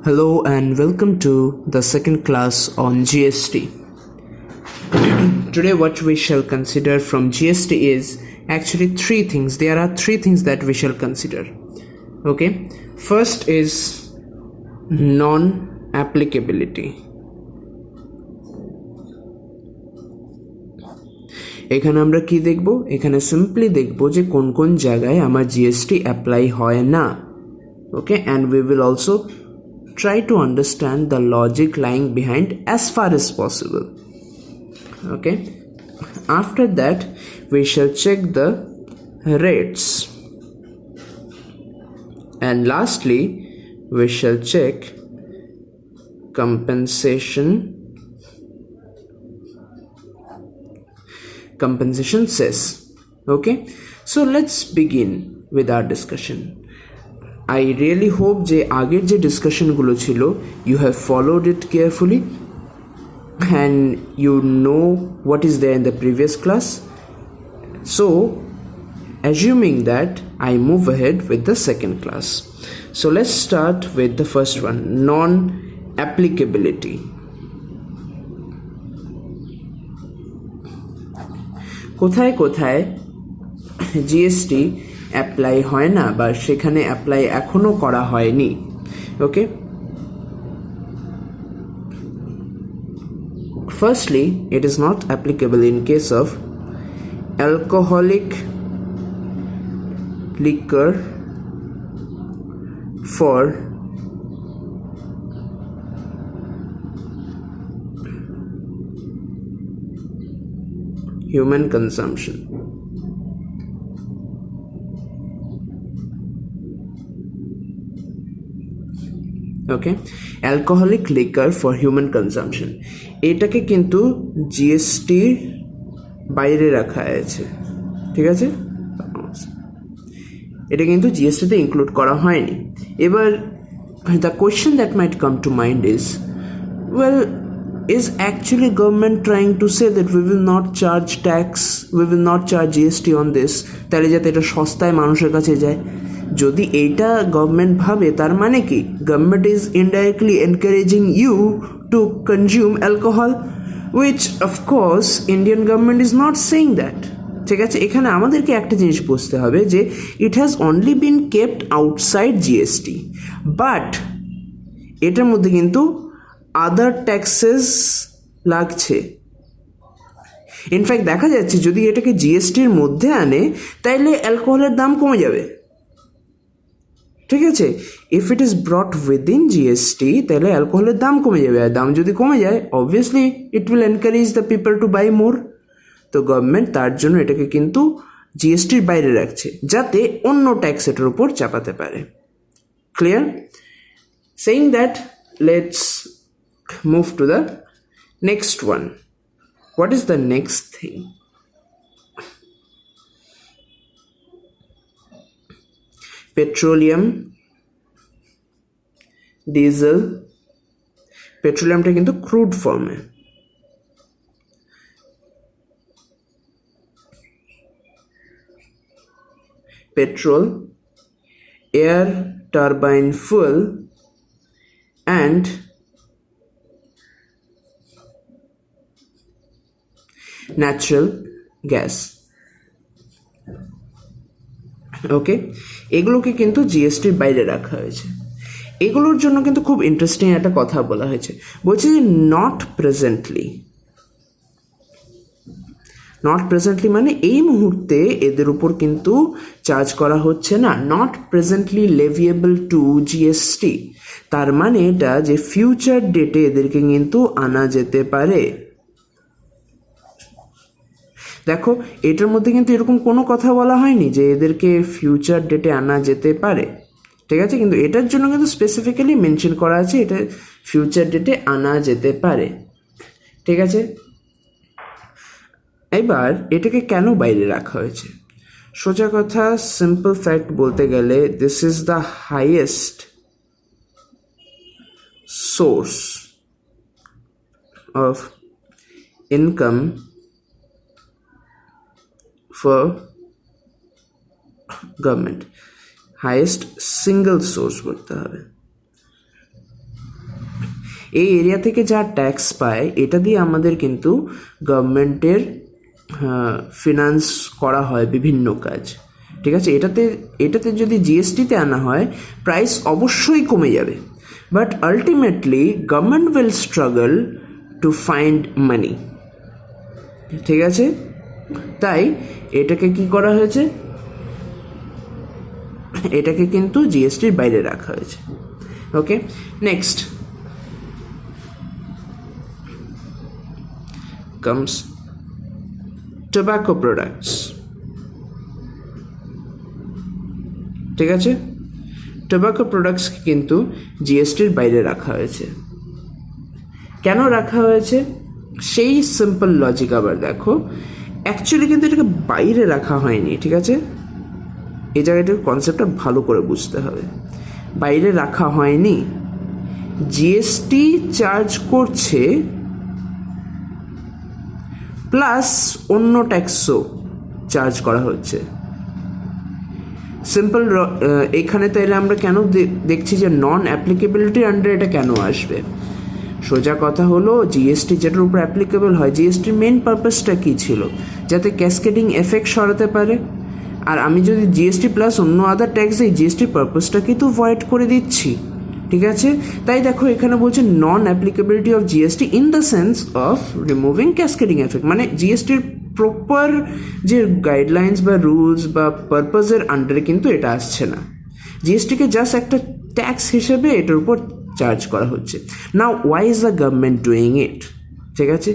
Hello and welcome to the second class on GST. Today what we shall consider from GST is actually three things. There are three things that we shall consider. Okay, first is non-applicability. এখানে আমরা কি দেখব? এখানে simply দেখব যে কোন কোন জায়গায় আমার জিএসটি অ্যাপ্লাই হয় না. Okay, and we will also try to understand the logic lying behind as far as possible. Okay, after that we shall check the rates, and lastly we shall check compensation cess. Okay, so let's begin with our discussion. I really hope যে আগের যে ডিসকাশনগুলো ছিল you have followed it carefully and you know what is there in the previous class. So assuming that, I move ahead with the second class. So let's start with the first one, non-applicability. কোথায় কোথায় GST apply হয় না বা সেখানে apply এখনো করা হয়নি. ওকে, firstly it is not applicable in case of alcoholic liquor for human consumption. Okay, alcoholic liquor for human consumption, এটাকে কিন্তু জিএসটির বাইরে রাখা আছে. ঠিক আছে, এটা কিন্তু জিএসটিতে ইনক্লুড করা হয়নি. এবার the question that might come to mind is, well, is actually government trying to say that we will not charge tax, we will not charge GST on this, তাহলে যাতে এটা সস্তায় মানুষের কাছে যায়? যদি এইটা গভর্নমেন্ট ভাবে, তার মানে কি government is indirectly encouraging you to consume alcohol, which of course Indian government is not saying that. ঠিক আছে, এখানে আমাদেরকে একটা জিনিস বুঝতে হবে যে it has only been kept outside GST, but এটার মধ্যে কিন্তু আদার ট্যাক্সেস লাগছে. ইনফ্যাক্ট দেখা যাচ্ছে যদি এটাকে জিএসটির মধ্যে আনে তাইলে অ্যালকোহলের দাম কমে যাবে. ঠিক আছে, if it is ব্রট within GST তাহলে অ্যালকোহলের দাম কমে যাবে, আর দাম যদি কমে যায় obviously it will encourage the people to buy more. তো গভর্নমেন্ট তার জন্য এটাকে কিন্তু জিএসটির বাইরে রাখছে যাতে অন্য ট্যাক্স এটার উপর চাপাতে পারে. Clear? Saying that, let's move to the next one. What is the next thing? Petroleum, diesel. পেট্রোলিয়ামটা কিন্তু ক্রুড ফর্মে, petrol, air turbine fuel and natural gas. Okay, এগুলোকে কিন্তু জিএসটির বাইরে রাখা হয়েছে. এগুলোর জন্য কিন্তু খুব ইন্টারেস্টিং একটা কথা বলা হয়েছে. বলছে যে নট প্রেজেন্টলি. নট প্রেজেন্টলি মানে এই মুহূর্তে এদের উপর কিন্তু চার্জ করা হচ্ছে না. নট প্রেজেন্টলি লেভিয়েবল টু জিএসটি, তার মানে এটা যে ফিউচার ডেটে এদেরকে কিন্তু আনা যেতে পারে. দেখো, এটার মধ্যে কিন্তু এরকম কোনো কথা বলা হয়নি যে এদেরকে ফিউচার ডেটে আনা যেতে পারে. ঠিক আছে, কিন্তু এটার জন্য কিন্তু স্পেসিফিক্যালি মেনশন করা আছে এটা ফিউচার ডেটে আনা যেতে পারে. ঠিক আছে, এবার এটাকে কেন বাইরে রাখা হয়েছে? সোজা কথা, সিম্পল ফ্যাক্ট বলতে গেলে, this is the highest source of income for government, highest single source বলতে হবে. এই এরিয়া থেকে যা ট্যাক্স পায় এটা দিয়ে আমাদের কিন্তু গভর্নমেন্টের ফিনান্স করা হয় বিভিন্ন কাজ, ঠিক আছে। এটাতে যদি জিএসটিতে আনা হয় প্রাইস অবশ্যই কমে যাবে, but ultimately government will struggle to find money, ঠিক আছে। তাই এটাকে কি করা হয়েছে, এটাকে কিন্তু জিএসটির বাইরে রাখা হয়েছে। ওকে, নেক্সট comes tobacco products, ঠিক আছে। টোবাকো প্রোডাক্টস কিন্তু জিএসটির বাইরে রাখা হয়েছে। কেন রাখা হয়েছে সেই সিম্পল লজিক আবার দেখো, অ্যাকচুয়ালি কিন্তু এটাকে বাইরে রাখা হয়নি, ঠিক আছে। এই জায়গাটার কনসেপ্টটা ভালো করে বুঝতে হবে। বাইরে রাখা হয়নি, জিএসটি চার্জ করছে প্লাস অন্য ট্যাক্সও চার্জ করা হচ্ছে। সিম্পল এখানে তাইলে আমরা কেন দেখছি যে নন অ্যাপ্লিকেবিলিটির আন্ডারে এটা কেন আসবে? সোজা কথা হলো, জিএসটি যেটার উপর অ্যাপ্লিকেবল হয়, জিএসটির মেন পারপাসটা কী ছিল? যাতে ক্যাসকেডিং এফেক্ট সরাতে পারে। আর আমি যদি জিএসটি প্লাস অন্য আদার ট্যাক্স দিই, জিএসটির পারপাসটাকে তো ভয়েড করে দিচ্ছি, ঠিক আছে। তাই দেখো এখানে বলছে non applicability of GST in the sense of removing cascading effect, মানে জিএসটির প্রপার যে গাইডলাইন্স বা রুলস বা পারপাসের আন্ডারে কিন্তু এটা আসছে না। জিএসটিকে জাস্ট একটা ট্যাক্স হিসেবে এটার উপর চার্জ করা হচ্ছে। Now why is the government doing it? ঠিক আছে,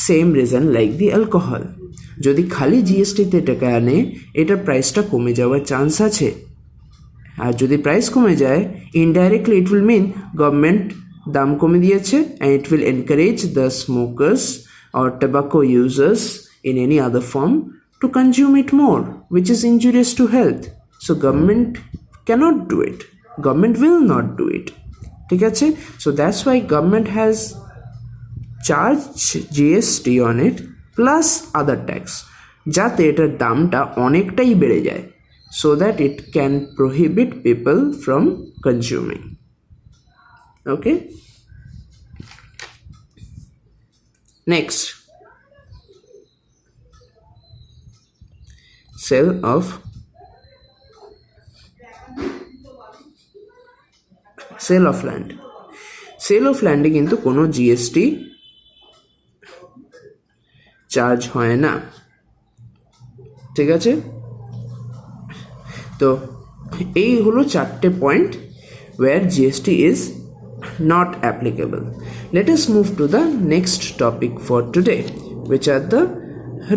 same reason like the alcohol. যদি খালি জিএসটিতে টাকা আনে, এটার প্রাইসটা কমে যাওয়ার চান্স আছে। আর যদি প্রাইস কমে যায়, indirectly it will mean government দাম কমে দিয়েছে, and it will encourage the smokers or tobacco users in any other form to consume it more, which is injurious to health. So government cannot do it, government will not do it, ঠিক আছে। So that's why government has charged GST on it plus other tax, যাতে এটার দামটা অনেকটাই বেড়ে যায়, so that it can prohibit people from consuming. Okay, next, sale of land. Sale of ল্যান্ডে কিন্তু কোনো জিএসটি চার্জ হয় না, ঠিক আছে। তো এই হলো 4টে point where GST is not applicable. Let us move to the next topic for today, which are the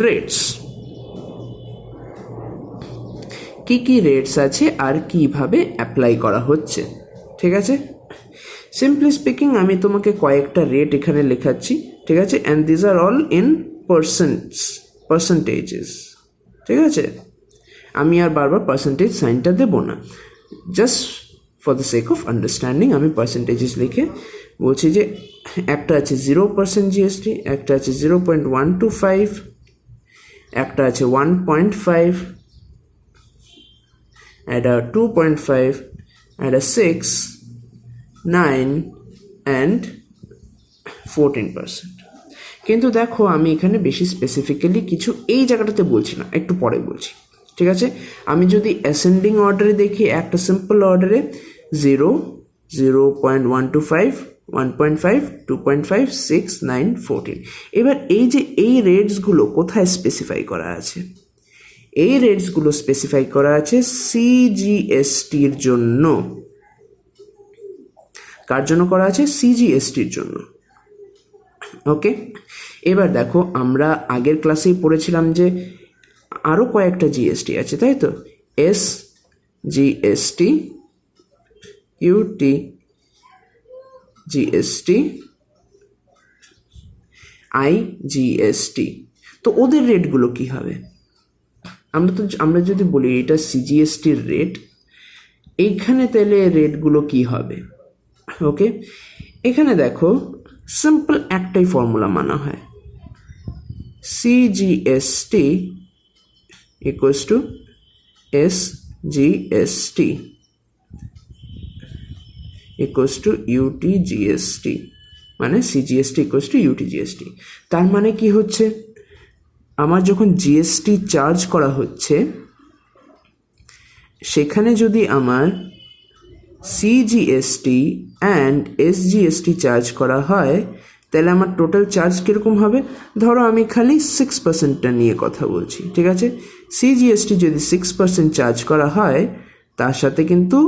rates. কি কি রেটস আছে আর কিভাবে অ্যাপ্লাই করা হচ্ছে, ঠিক আছে। সিম্পলি স্পিকিং আমি তোমাকে কয়েকটা রেট এখানে লেখাচ্ছি, ঠিক আছে, and these are all in পার্সেন্টেজেস, ঠিক আছে। আমি আর বারবার পার্সেন্টেজ সাইনটা দেবো না, just for the sake of understanding আমি পার্সেন্টেজেস লিখে বলছি যে একটা আছে 0% জিএসটি, একটা আছে 0.125, একটা আছে 1.5, একটা 2.5, একটা 6, 9 and 14%। কিন্তু দেখো আমি এখানে বেশি স্পেসিফিক্যালি কিছু এই জায়গাটাতে বলছি না, একটু পরে বলছি, ঠিক আছে। আমি যদি অ্যাসেন্ডিং অর্ডারে দেখি, একটা সিম্পল অর্ডারে 0, 0.125, 1.5, 2.5, 6, 9, 14। এবার এই যে এই রেটসগুলো কোথায় স্পেসিফাই করা আছে? এই রেটসগুলো স্পেসিফাই করা আছে সিজিএসটির জন্য। কার জন্য করা আছে? সিজিএসটির জন্য। ওকে, এবার দেখো আমরা আগের ক্লাসেই পড়েছিলাম যে আরও কয়েকটা জিএসটি আছে, তাই তো? S GST, UT GST, I GST. তো ওদের রেটগুলো কি হবে? আমরা যদি বলি এটা সিজিএসটির রেট, এইখানে তাহলে রেটগুলো কি হবে? ওকে, এখানে দেখো সিম্পল একটাই ফর্মুলা মানা হয়, CGST equals to SGST equals to UTGST মানে সিজিএসটি ইকুয়ালস টু ইউটিজিএসটি। তার মানে কি হচ্ছে, আমার যখন জিএসটি চার্জ করা হচ্ছে সেখানে যদি আমার সিজিএসটি অ্যান্ড এসজিএসটি চার্জ করা হয় তাহলে আমার টোটাল চার্জ কীরকম হবে? ধরো আমি খালি 6%টা নিয়ে কথা বলছি, ঠিক আছে? সিজিএসটি যদি 6% চার্জ করা হয় তার সাথে কিন্তু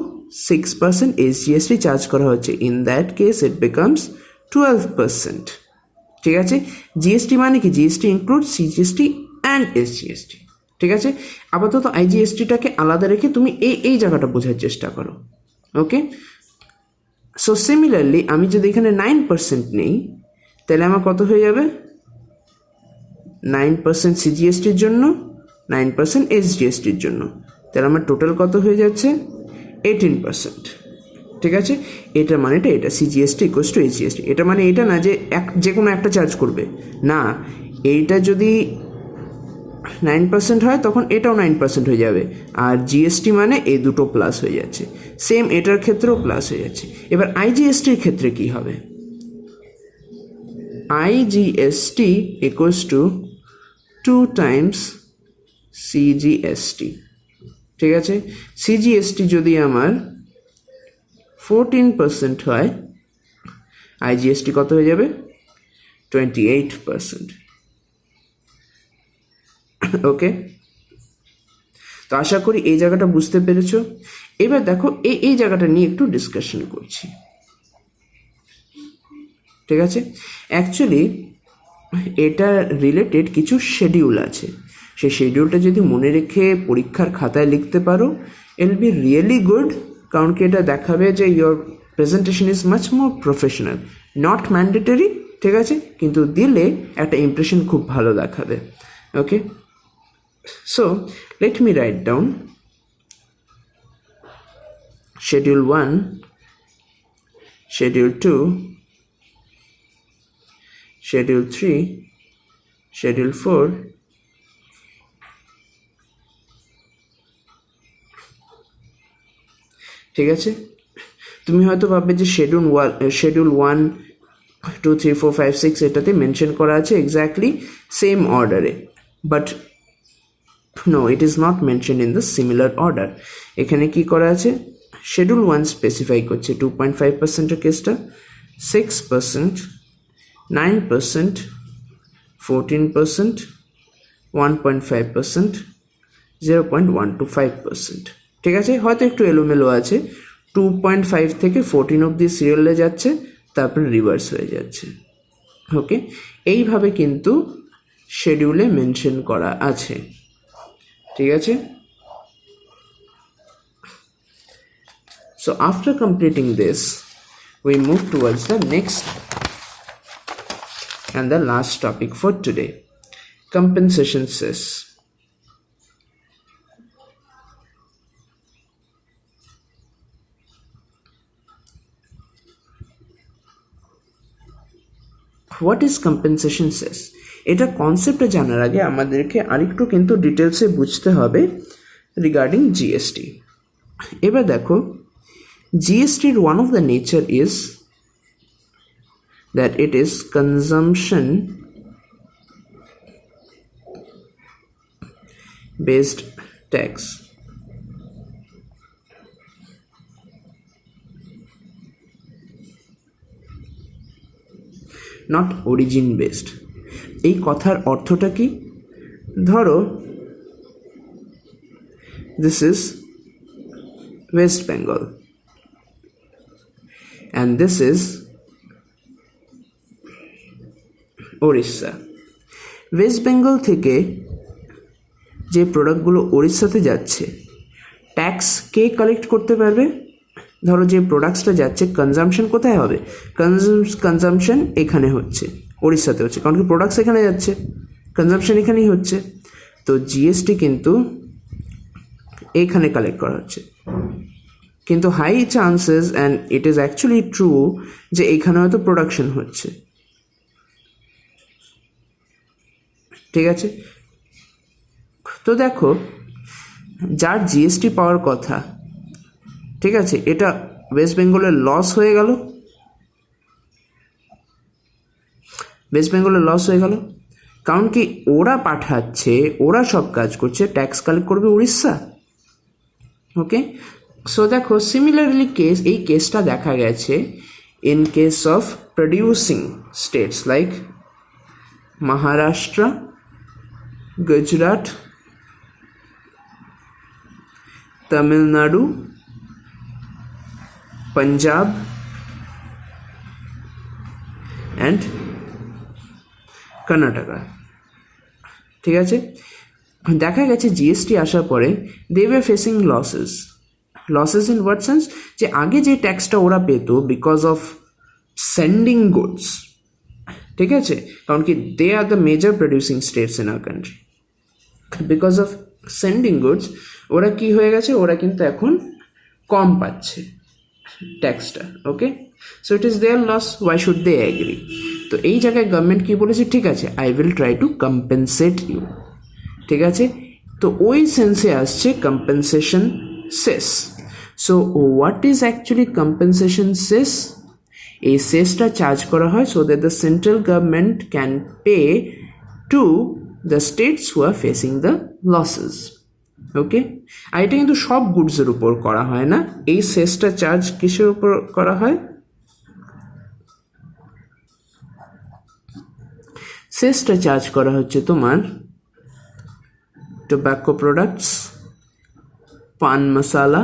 6% এসজিএসটি চার্জ করা হচ্ছে, in that case it becomes 12%, ঠিক আছে? জিএসটি মানে কি? GST include CGST and SGST, ঠিক আছে? আপাতত আইজিএসটিটাকে আলাদা রেখে তুমি এই জায়গাটা বোঝার চেষ্টা করো, ওকে? সো সিমিলারলি আমি যদি এখানে 9% নেই তাহলে আমার কত হয়ে যাবে? 9% সিজিএসটির জন্য, 9% এসজিএসটির জন্য, তাহলে আমার টোটাল কত হয়ে যাচ্ছে? 18%, ঠিক আছে? এটা মানেটা এটা, সিজিএসটি ইকুয়ালস টু এসজিএসটি। এটা মানে এটা না যে কোনো একটা চার্জ করবে, না, এইটা যদি 9% হয় তখন এটাও 9% হয়ে যাবে, আর জিএসটি মানে এই দুটো প্লাস হয়ে যাচ্ছে, সেম এটার ক্ষেত্রেও প্লাস হয়ে যাচ্ছে। এবার আইজিএসটির ক্ষেত্রে কি হবে? IGST equals to 2 Times CGST, ঠিক আছে? সিজিএসটি যদি আমার 14% হয়, আইজিএসটি কত হয়ে যাবে? 28%, ওকে? তো আশা করি এই জায়গাটা বুঝতে পেরেছো। এবার দেখো এই জায়গাটা নিয়ে একটু ডিসকাশন করছি, ঠিক আছে? অ্যাকচুয়ালি এটা রিলেটেড কিছু শিডিউল আছে, সেই শিডিউলটা যদি মনে রেখে পরীক্ষার খাতায় লিখতে পারো it will be really good, কারণ কি এটা দেখাবে যে your presentation is much more professional, not mandatory, ঠিক আছে? কিন্তু দিলে একটা ইমপ্রেশন খুব ভালো দেখাবে, ওকে? So let me write down schedule 1, schedule 2, schedule 3, schedule 4, ঠিক আছে? তুমি হয়তো ভাববে যে schedule 1, 2, 3, 4, 5, 6 এটাতে মেনশন করা আছে এক্স্যাক্টলি সেম অর্ডারে, but no, it is not mentioned in the similar order. এখানে কি করা আছে? শিডিউল 1 স্পেসিফাই করছে 2.5% কেসটা, 6%, 9%, 14%, 1.5%, 0.125%, ঠিক আছে? হয়তো একটু এলোমেলো আছে, 2.5 থেকে 14 অবধি সিরিয়ালে যাচ্ছে, তারপরে রিভার্স হয়ে যাচ্ছে, ওকে? এইভাবে কিন্তু শিডিউলে মেনশন করা আছে, ঠিক আছে? So after completing this we move towards the next and the last topic for today, compensation cess. What is compensation cess? এটা কনসেপ্টটা জানার আগে আমাদেরকে আরেকটু কিন্তু ডিটেলসে বুঝতে হবে রিগার্ডিং জিএসটি। এবার দেখো, জিএসটির one of the nature is that it is consumption based tax, not origin based. এই কথার অর্থটা কি? ধরো this is West Bengal and this is Odisha. West Bengal থেকে যে প্রোডাক্টগুলো ওড়িশাতে যাচ্ছে ট্যাক্স কে কালেক্ট করতে পারবে? ধরো যে প্রোডাক্টসটা যাচ্ছে কনজামশন কোথায় হবে? কনজামশন এখানে হচ্ছে, ওড়িশাতে হচ্ছে, কারণ কি প্রোডাক্টস এখানে যাচ্ছে, কনজামশন এখানেই হচ্ছে। তো জিএসটি কিন্তু এইখানে কালেক্ট করা হচ্ছে, কিন্তু high chances and it is actually true যে এইখানে হয়তো প্রোডাকশন হচ্ছে, ঠিক আছে? তো দেখো, যার জিএসটি পাওয়ার কথা, ঠিক আছে, এটা ওয়েস্ট বেঙ্গলের লস হয়ে গেল, ওয়েস্ট বেঙ্গলে লস হয়ে গেল, কারণ কি ওরা পাঠাচ্ছে, ওরা সব কাজ করছে, ট্যাক্স কালেক্ট করবে উড়িষ্যা। ওকে, সো দেখো সিমিলারলি এই কেসটা দেখা গেছে in case of producing states like Maharashtra, Gujarat, Tamil Nadu, Punjab and Karnataka. ঠিক আছে, দেখা গেছে জিএসটি আসার পরে they were facing losses in what sense, যে আগে যে ট্যাক্সটা ওরা পেত বিকজ অফ সেন্ডিং গুডস, ঠিক আছে, কারণ কি they are the major producing states in our country, because of sending goods ওরা কি হয়ে গেছে, ওরা কিন্তু এখন কম পাচ্ছে ট্যাক্সটা। Okay, so it is their loss, why should they agree? তো এই জায়গায় গভর্নমেন্ট কি বলেছে, ঠিক আছে I will try to compensate you. ঠিক আছে, তো ওই সেন্সে আসছে compensation cess. So what is actually compensation cess? এই সেসটা চার্জ করা হয় so that the central government can pay to the states who are facing the losses. Okay, আর এটা কিন্তু সব গুডসের উপর করা হয় না, এই সেসটা চার্জ কিসের উপর করা হয়? সেসটা চার্জ করা হচ্ছে তোমার টোব্যাকো প্রোডাক্টস, পান মশালা,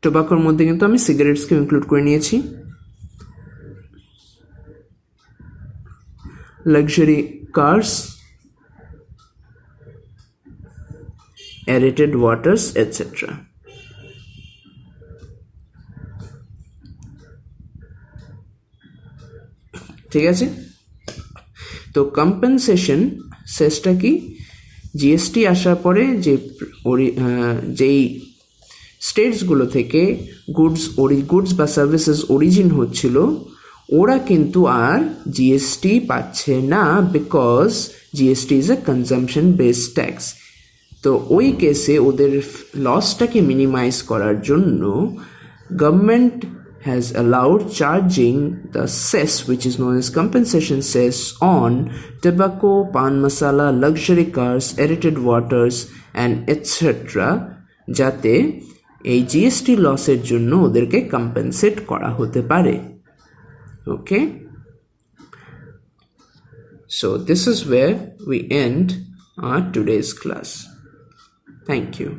টোব্যাকোর মধ্যে কিন্তু আমি সিগারেটসকে ইনক্লুড করে নিয়েছি, luxury curse, aerated waters, etc. ঠিক আছে, তো কম্পেনসেশন সেসটা কি? জিএসটি আসার পরে যেই স্টেটসগুলো থেকে গুডস বা সার্ভিসেস অরিজিন হচ্ছিল, ওরা কিন্তু আর জিএসটি পাচ্ছে না, because GST is a consumption based tax. তো ওই কেসে ওদের লসটাকে মিনিমাইজ করার জন্য government has allowed charging the cess, which is known as compensation cess, on tobacco, pan masala, luxury cars, aerated waters and etc. যাতে এই জিএসটি লসের জন্য ওদেরকে কম্পেনসেট করা হতে পারে। ওকে, so this is where we end our today's class. Thank you.